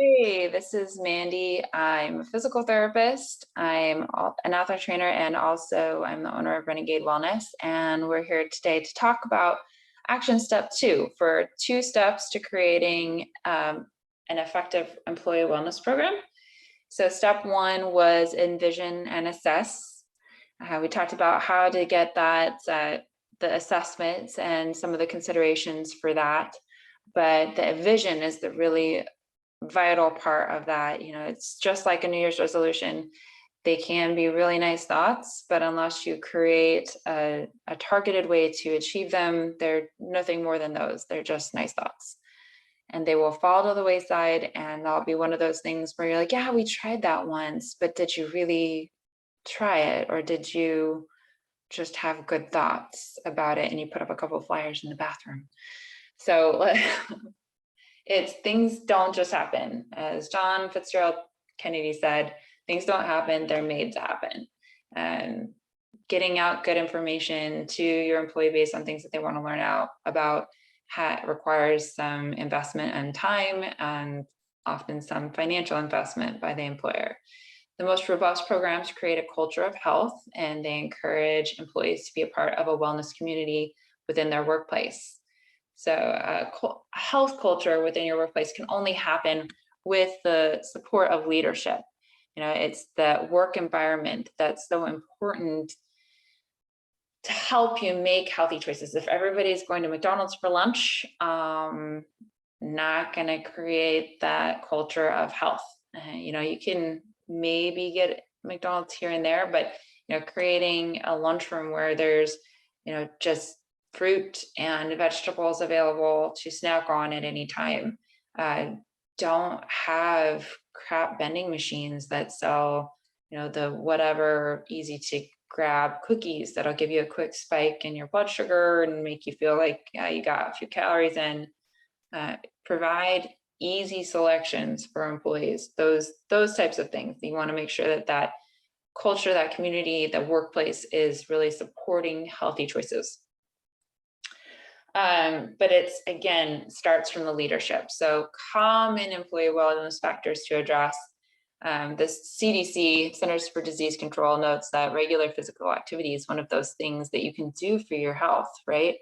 Hey, this is Mandy. I'm a physical therapist. An author trainer, and also I'm the owner of Renegade Wellness. And we're here today to talk about action step 2 for 2 steps to creating an effective employee wellness program. So step 1 was envision and assess. We talked about how to get the assessments and some of the considerations for that. But the vision is the really vital part of that. It's just like a New Year's resolution. They can be really nice thoughts, but unless you create a targeted way to achieve them, they're nothing more than those. They're just nice thoughts. And they will fall to the wayside, and that'll be one of those things where you're like, yeah, we tried that once, but did you really try it? Or did you just have good thoughts about it and you put up a couple of flyers in the bathroom? So it's things don't just happen. As John Fitzgerald Kennedy said, things don't happen, they're made to happen. And getting out good information to your employee base on things that they want to learn out about requires some investment and time, and often some financial investment by the employer. The most robust programs create a culture of health, and they encourage employees to be a part of a wellness community within their workplace. So a health culture within your workplace can only happen with the support of leadership. It's the work environment that's so important to help you make healthy choices. If everybody's going to McDonald's for lunch, not going to create that culture of health. You can maybe get McDonald's here and there, but creating a lunchroom where there's just fruit and vegetables available to snack on at any time. Don't have crap vending machines that sell the whatever easy to grab cookies that'll give you a quick spike in your blood sugar and make you feel like you got a few calories in. Provide easy selections for employees. Those types of things. You want to make sure that culture, that community, the workplace is really supporting healthy choices. But it's, again, starts from the leadership. So common employee wellness factors to address. The CDC, Centers for Disease Control, notes that regular physical activity is one of those things that you can do for your health, right?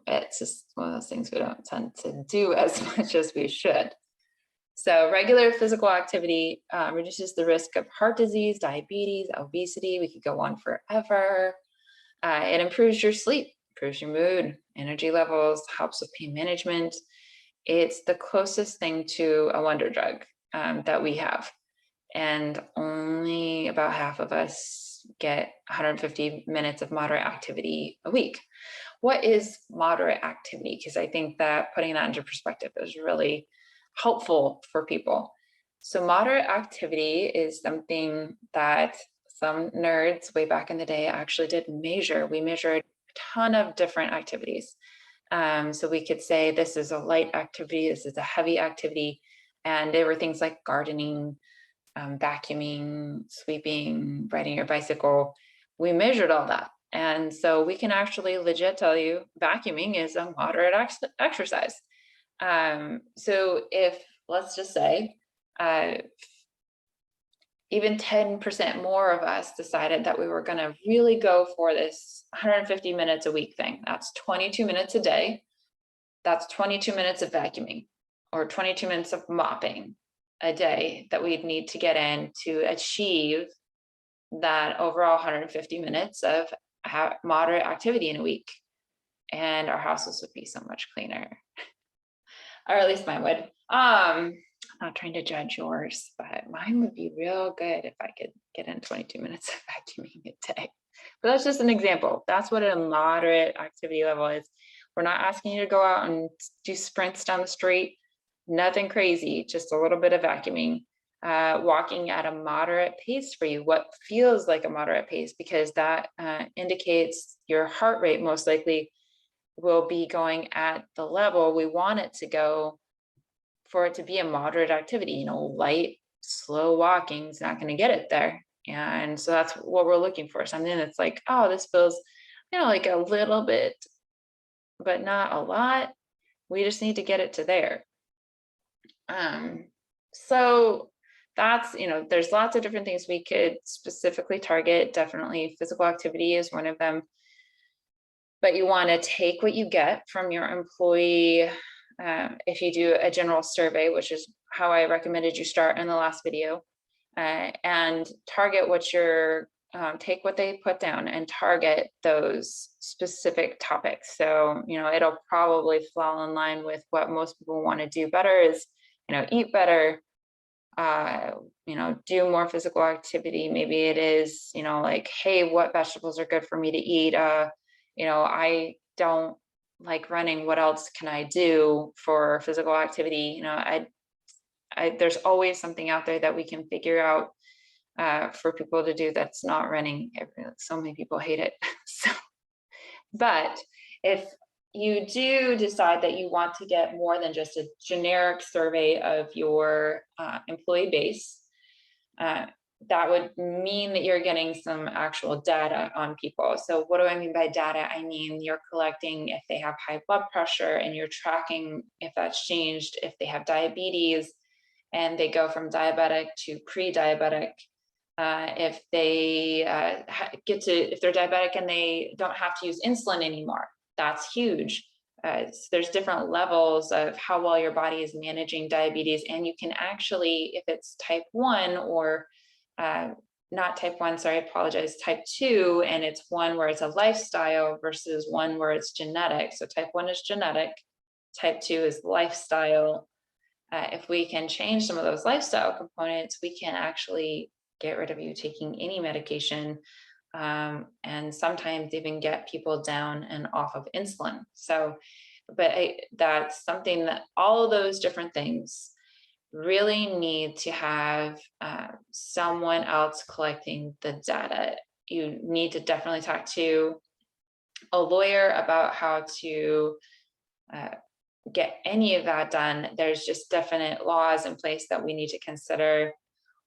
It's just one of those things we don't tend to do as much as we should. So regular physical activity reduces the risk of heart disease, diabetes, obesity. We could go on forever. It improves your sleep, improves your mood, energy levels, helps with pain management. It's the closest thing to a wonder drug that we have. And only about half of us get 150 minutes of moderate activity a week. What is moderate activity? Because I think that putting that into perspective is really helpful for people. So moderate activity is something that some nerds way back in the day actually did measure. We measured a ton of different activities. So we could say this is a light activity, this is a heavy activity. And there were things like gardening, vacuuming, sweeping, riding your bicycle. We measured all that. And so we can actually legit tell you vacuuming is a moderate exercise. So if, let's just say, even 10% more of us decided that we were going to really go for this 150 minutes a week thing, that's 22 minutes a day. That's 22 minutes of vacuuming or 22 minutes of mopping a day that we'd need to get in to achieve that overall 150 minutes of moderate activity in a week. And our houses would be so much cleaner, or at least mine would. I'm not trying to judge yours, but mine would be real good if I could get in 22 minutes of vacuuming a day. But that's just an example. That's what a moderate activity level is. We're not asking you to go out and do sprints down the street, nothing crazy, just a little bit of vacuuming. Walking at a moderate pace for you, what feels like a moderate pace, because that indicates your heart rate most likely will be going at the level we want it to go for it to be a moderate activity. Light, slow walking is not going to get it there. And so that's what we're looking for. Something that's like, oh, this feels, like a little bit, but not a lot. We just need to get it to there. So that's, there's lots of different things we could specifically target. Definitely physical activity is one of them. But you want to take what you get from your employee. If you do a general survey, which is how I recommended you start in the last video, and target what you're, take what they put down and target those specific topics. So, it'll probably fall in line with what most people want to do better is, eat better, do more physical activity. Maybe it is, like, hey, what vegetables are good for me to eat? I don't like running. What else can I do for physical activity? There's always something out there that we can figure out for people to do that's not running. So many people hate it. So, but if you do decide that you want to get more than just a generic survey of your employee base, that would mean that you're getting some actual data on people. So what do I mean by data? I mean, you're collecting if they have high blood pressure and you're tracking if that's changed, if they have diabetes and they go from diabetic to pre-diabetic, if they if they're diabetic and they don't have to use insulin anymore. That's huge. So there's different levels of how well your body is managing diabetes, and you can actually, if it's type 1 or not type 1, sorry, I apologize, type 2, and it's one where it's a lifestyle versus one where it's genetic. So type 1 is genetic, type 2 is lifestyle. If we can change some of those lifestyle components, we can actually get rid of you taking any medication, and sometimes even get people down and off of insulin. So, but that's something that all of those different things really need to have someone else collecting the data. You need to definitely talk to a lawyer about how to get any of that done. There's just definite laws in place that we need to consider.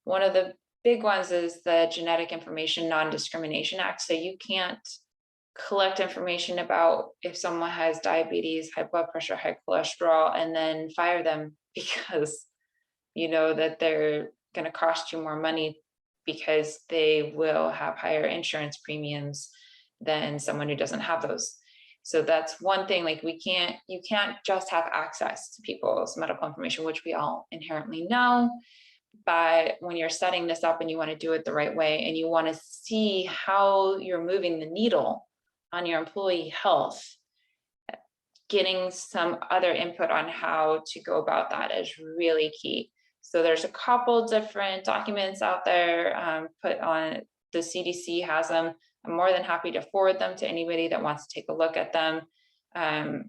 One of the big ones is the Genetic Information Non-Discrimination Act. So you can't collect information about if someone has diabetes, high blood pressure, high cholesterol, and then fire them because you know that they're going to cost you more money because they will have higher insurance premiums than someone who doesn't have those. So that's one thing, like you can't just have access to people's medical information, which we all inherently know. But when you're setting this up and you want to do it the right way and you want to see how you're moving the needle on your employee health, getting some other input on how to go about that is really key. So there's a couple different documents out there put on, the CDC has them. I'm more than happy to forward them to anybody that wants to take a look at them. And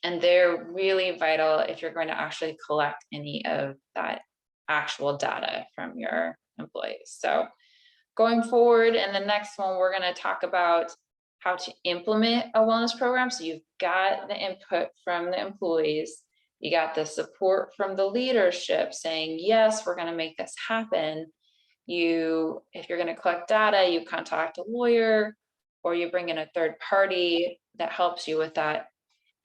they're really vital if you're going to actually collect any of that actual data from your employees. So going forward in the next one, we're going to talk about how to implement a wellness program. So you've got the input from the employees, you got the support from the leadership saying, yes, we're going to make this happen. If you're going to collect data, you contact a lawyer or you bring in a third party that helps you with that.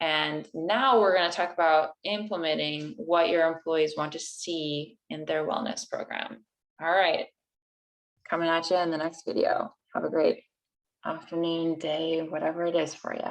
And now we're going to talk about implementing what your employees want to see in their wellness program. All right, coming at you in the next video. Have a great afternoon, day, whatever it is for you.